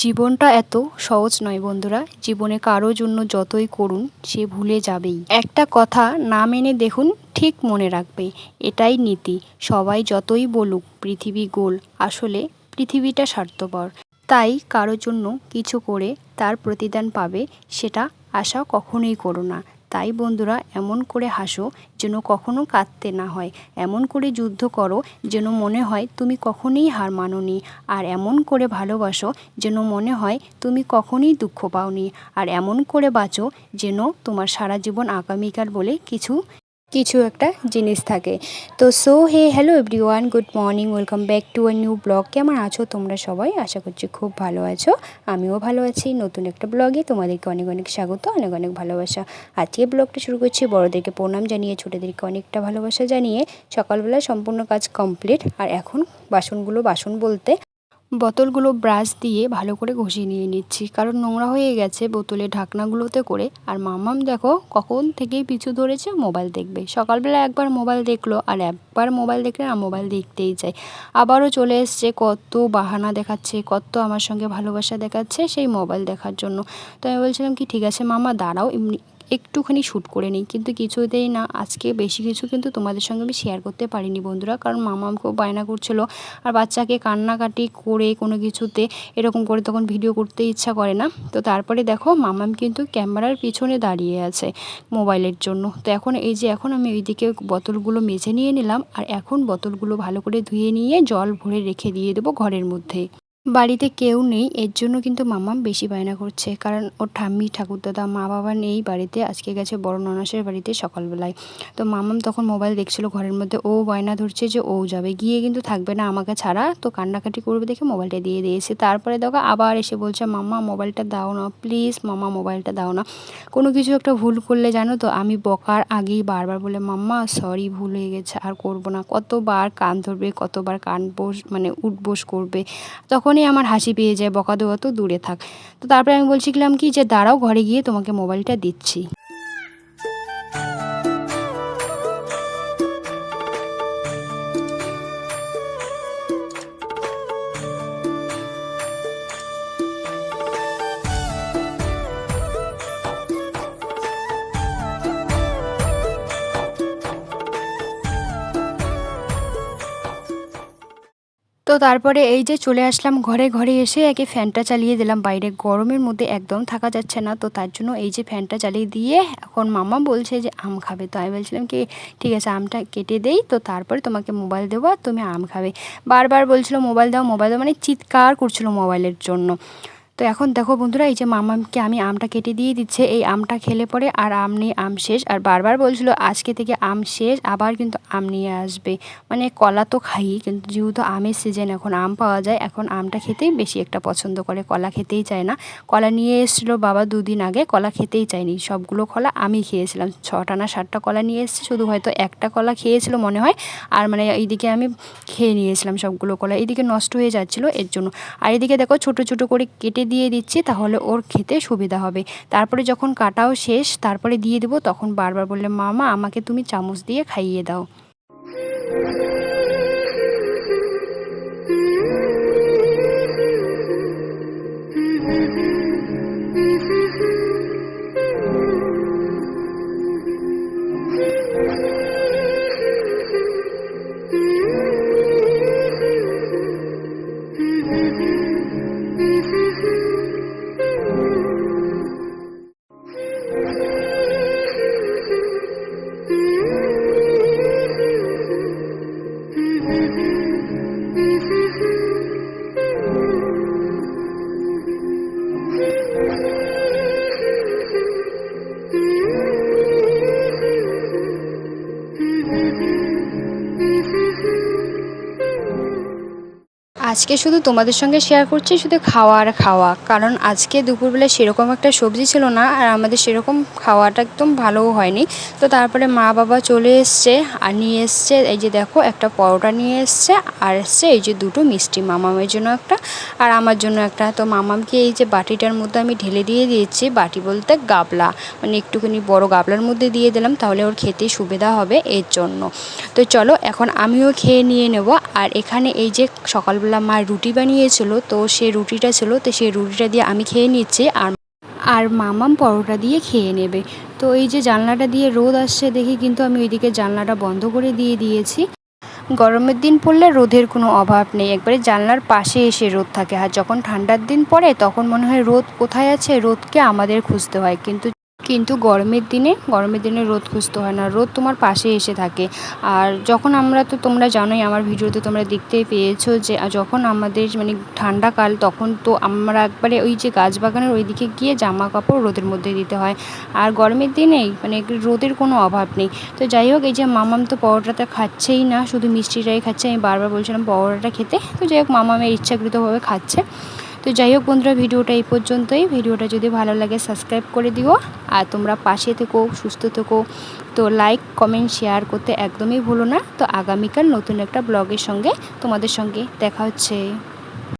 জীবনটা এত সহজ নয় বন্ধুরা। জীবনে কারো জন্য যতই করুন সে ভুলে যাবেই। একটা কথা না মেনে দেখুন, ঠিক মনে রাখবে, এটাই নীতি। সবাই যতই বলুক পৃথিবী গোল, আসলে পৃথিবীটা স্বার্থপর। তাই কারো জন্য কিছু করে তার প্রতিদান পাবে সেটা আশা কখনোই করো না। তাই বন্ধুরা, এমন করে হাসো যেন কখনো কাঁদতে না হয়, এমন করে যুদ্ধ করো যেন মনে হয় তুমি কখনোই হার মানোনি, আর এমন করে ভালোবাসো যেন মনে হয় তুমি কখনোই দুঃখ পাওনি, আর এমন করে বাঁচো যেন তোমার সারা জীবন আগামীকাল বলে কিছু একটা জিনিস থাকে। তো hello everyone, good morning, welcome back to a new blog. কেমন আছো তোমরা সবাই? আশা করছি খুব ভালো আছো, আমিও ভালো আছি। নতুন একটা ব্লগে তোমাদেরকে অনেক অনেক স্বাগত, অনেক অনেক ভালোবাসা। আজকে ব্লগটা শুরু করছি বড়োদেরকে প্রণাম জানিয়ে, ছোটোদেরকে অনেকটা ভালোবাসা জানিয়ে। সকালবেলা সম্পূর্ণ কাজ কমপ্লিট, আর এখন বাসন বলতে বোতলগুলো ব্রাশ দিয়ে ভালো করে ঘষে নিয়ে নিচ্ছি, কারণ নোংরা হয়ে গেছে বোতলের ঢাকনাগুলোতে করে। আর মাম্মাম দেখো কখন থেকেই পিছু ধরেছে মোবাইল দেখবে। সকালবেলা একবার মোবাইল দেখলো, আর একবার মোবাইল দেখলে আর মোবাইল দেখতেই চাই। আবারও চলে এসছে, কত বাহানা দেখাচ্ছে, কত আমার সঙ্গে ভালোবাসা দেখাচ্ছে সেই মোবাইল দেখার জন্য। তো আমি বলছিলাম কি, ঠিক আছে মামা দাঁড়াও, এমনি একটুখানি শ্যুট করে নিই, কিন্তু কিছুতেই না। আজকে বেশি কিছু কিন্তু তোমাদের সঙ্গে আমি শেয়ার করতে পারিনি বন্ধুরা, কারণ মামাম খুব বায়না করছিল। আর বাচ্চাকে কান্নাকাটি করে কোনো কিছুতে এরকম করে তখন ভিডিও করতে ইচ্ছা করে না। তো তারপরে দেখো মামাম কিন্তু ক্যামেরার পিছনে দাঁড়িয়ে আছে মোবাইলের জন্য। তো এখন আমি ওইদিকে বোতলগুলো মেজে নিয়ে নিলাম, আর এখন বোতলগুলো ভালো করে ধুয়ে নিয়ে জল ভরে রেখে দিয়ে দেবো ঘরের মধ্যে। বাড়িতে কেউ নেই, এর জন্য কিন্তু মাম্মাম বেশি বায়না করছে, কারণ ওর ঠাম্মি ঠাকুরদাদা মা বাবা নেই বাড়িতে। আজকে গেছে বড় ননাসের বাড়িতে সকালবেলায়। তো মাম্মাম তখন মোবাইল দেখছিল ঘরের মধ্যে, ও বায়না ধরছে যে ও যাবে, গিয়ে কিন্তু থাকবে না আমাকে ছাড়া। তো কান্নাকাটি করবে দেখে মোবাইলটা দিয়ে দিয়েছে। তারপরে দেখো আবার এসে বলছে, মাম্মা মোবাইলটা দাও না প্লিজ, মাম্মা মোবাইলটা দাও না। কোনো কিছু একটা ভুল করলে জানো তো, আমি বকার আগেই বারবার বলে, মাম্মা সরি ভুল হয়ে গেছে, আর করবো না। কতবার কান ধরবে, কতবার কান উঠবোস করবে, তখনই আমার হাসি পেয়ে যায়, বকা দেওয়া তো দূরে থাক। তো তারপরে আমি বলছিলাম কি, যে দাঁড়াও ঘরে গিয়ে তোমাকে মোবাইলটা দিচ্ছি। তো তারপরে এই যে চলে আসলাম ঘরে এসে একে ফ্যানটা চালিয়ে দিলাম, বাইরে গরমের মধ্যে একদম থাকা যাচ্ছে না। তো তার জন্য এই যে ফ্যানটা চালিয়ে দিয়ে এখন মাম্মা বলছে যে আম খাবে। তো আমি বলছিলাম কি, ঠিক আছে আমটা কেটে দেই, তো তারপরে তোমাকে মোবাইল দেবো আর তুমি আম খাবে। বারবার বলছিল মোবাইল দাও মোবাইল দাও, মানে চিৎকার করছিল মোবাইলের জন্য। তো এখন দেখো বন্ধুরা, এই যে মামাকে আমি আমটা কেটে দিয়ে দিচ্ছে, এই আমটা খেলে পরে আর আম নেই, আম শেষ। আর বারবার বলছিল আজকে থেকে আম শেষ, আবার কিন্তু আম নিয়ে আসবে। মানে কলা তো খাই, কিন্তু যেহেতু আমের সিজন, এখন আম পাওয়া যায়, এখন আমটা খেতেই বেশি একটা পছন্দ করে, কলা খেতেই চায় না। কলা নিয়ে এসেছিলো বাবা 2 দিন আগে, কলা খেতেই চায়নি, সবগুলো কলা আমি খেয়েছিলাম। 6টা না 7টা কলা নিয়ে এসেছে, শুধু হয়তো একটা কলা খেয়েছিল মনে হয়। আর মানে এইদিকে আমি খেয়ে নিয়েছিলাম সবগুলো কলা, এইদিকে নষ্ট হয়ে যাচ্ছিলো এর জন্য। আর এদিকে দেখো ছোট ছোট করে কেটে দিয়ে দিচ্ছি, তাহলে ওর খেতে সুবিধা হবে। তারপরে যখন কাটাও শেষ তারপরে দিয়ে দেবো, তখন বারবার বললে, মামা আমাকে তুমি চামচ দিয়ে খাইয়ে দাও। আজকে শুধু তোমাদের সঙ্গে শেয়ার করছি শুধু খাওয়া আর খাওয়া, কারণ আজকে দুপুরবেলা সেরকম একটা সবজি ছিল না আর আমাদের সেরকম খাওয়াটা একদম ভালোও হয়নি। তো তারপরে মা বাবা চলে এসছে আর নিয়ে এসছে এই যে দেখো একটা পরোটা নিয়ে এসছে আর এসছে এই যে দুটো মিষ্টি, মামামের জন্য একটা আর আমার জন্য একটা। তো মামামকে এই যে বাটিটার মধ্যে আমি ঢেলে দিয়ে দিয়েছি, বাটি বলতে গাবলা, মানে একটুখানি বড় গাবলার মধ্যে দিয়ে দিলাম, তাহলে ওর খেতে সুবিধা হবে এর জন্য। তো চলো এখন আমিও খেয়ে নিয়ে নেব। আর এখানে এই যে সকালবেলা মা রুটি বানিয়েছিল, তো সেই রুটিটা ছিল, তো সেই রুটিটা দিয়ে আমি খেয়ে নিচ্ছি আর মামাম পরোটা দিয়ে খেয়ে নেবে। তো এই যে জানলাটা দিয়ে রোদ আসছে দেখি, কিন্তু আমি ওইদিকে জানলাটা বন্ধ করে দিয়ে দিয়েছি। গরমের দিন পড়লে রোদের কোনো অভাব নেই, একবারে জানলার পাশে এসে রোদ থাকে। আর যখন ঠান্ডার দিন পড়ে তখন মনে হয় রোদ কোথায় আছে, রোদকে আমাদের খুঁজতে হয়। কিন্তু গরমের দিনে রোদ খুঁজতে হয় না, রোদ তোমার পাশে এসে থাকে। আর যখন আমরা, তো তোমরা জানোই আমার ভিডিওতে তোমরা দেখতেই পেয়েছো যে যখন আমাদের মানে ঠান্ডাকাল, তখন তো আমরা একবারে ওই যে গাছ বাগানের ওইদিকে গিয়ে জামা কাপড় রোদের মধ্যে দিতে হয়। আর গরমের দিনেই মানে রোদের কোনো অভাব নেই। তো যাই হোক, এই যে মামাম তো পরোটাটা খাচ্ছেই না, শুধু মিষ্টিটাই খাচ্ছে। আমি বারবার বলছিলাম পরোটাটা খেতে, তো যাই হোক মামামের ইচ্ছাকৃতভাবে খাচ্ছে। তো যাই হোক বন্ধুরা, ভিডিওটা এই পর্যন্তই। ভিডিওটা যদি ভালো লাগে সাবস্ক্রাইব করে দিও আর তোমরা পাশে থেকো, সুস্থ থেকো। তো লাইক কমেন্ট শেয়ার করতে একদমই ভুলো না। তো আগামীকাল নতুন একটা ব্লগের সঙ্গে তোমাদের সঙ্গে দেখা হচ্ছে।